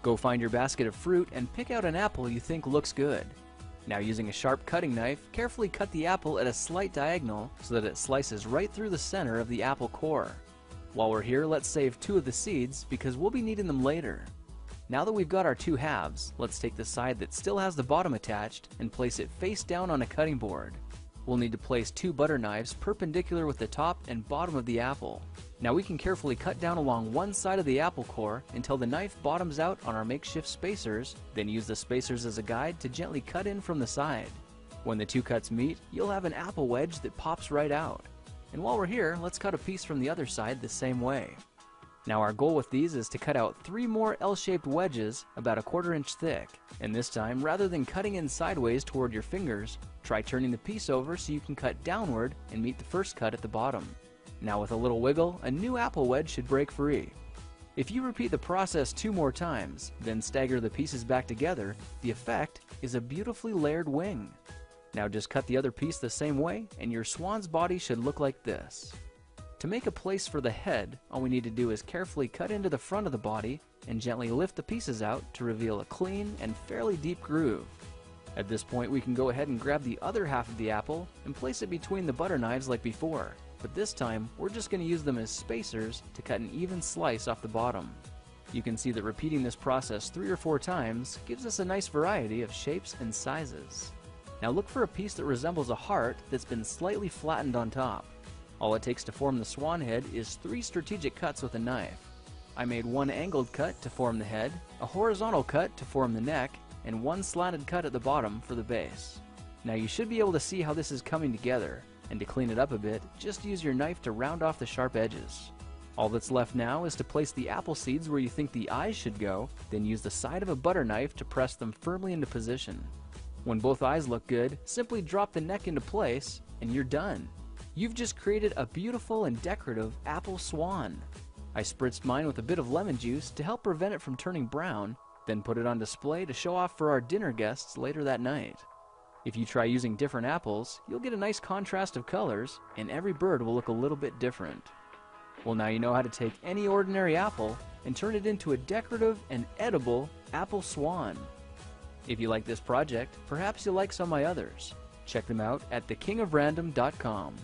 Go find your basket of fruit and pick out an apple you think looks good. Now, using a sharp cutting knife, carefully cut the apple at a slight diagonal so that it slices right through the center of the apple core. While we're here, let's save 2 of the seeds because we'll be needing them later. Now that we've got our 2 halves, let's take the side that still has the bottom attached and place it face down on a cutting board. We'll need to place 2 butter knives perpendicular with the top and bottom of the apple. Now we can carefully cut down along one side of the apple core until the knife bottoms out on our makeshift spacers, then use the spacers as a guide to gently cut in from the side. When the 2 cuts meet, you'll have an apple wedge that pops right out. And while we're here, let's cut a piece from the other side the same way. Now our goal with these is to cut out 3 more L-shaped wedges about 1/4 inch thick. And this time, rather than cutting in sideways toward your fingers, try turning the piece over so you can cut downward and meet the first cut at the bottom. Now with a little wiggle, a new apple wedge should break free. If you repeat the process 2 more times, then stagger the pieces back together, the effect is a beautifully layered wing. Now just cut the other piece the same way and your swan's body should look like this. To make a place for the head, all we need to do is carefully cut into the front of the body and gently lift the pieces out to reveal a clean and fairly deep groove. At this point, we can go ahead and grab the other half of the apple and place it between the butter knives like before, but this time we're just going to use them as spacers to cut an even slice off the bottom. You can see that repeating this process 3 or 4 times gives us a nice variety of shapes and sizes. Now look for a piece that resembles a heart that's been slightly flattened on top. All it takes to form the swan head is 3 strategic cuts with a knife. I made 1 angled cut to form the head, a horizontal cut to form the neck, and 1 slanted cut at the bottom for the base. Now you should be able to see how this is coming together, and to clean it up a bit, just use your knife to round off the sharp edges. All that's left now is to place the apple seeds where you think the eyes should go, then use the side of a butter knife to press them firmly into position. When both eyes look good, simply drop the neck into place, and you're done. You've just created a beautiful and decorative apple swan. I spritzed mine with a bit of lemon juice to help prevent it from turning brown, then put it on display to show off for our dinner guests later that night. If you try using different apples, you'll get a nice contrast of colors, and every bird will look a little bit different. Well, now you know how to take any ordinary apple and turn it into a decorative and edible apple swan. If you like this project, perhaps you'll like some of my others. Check them out at thekingofrandom.com.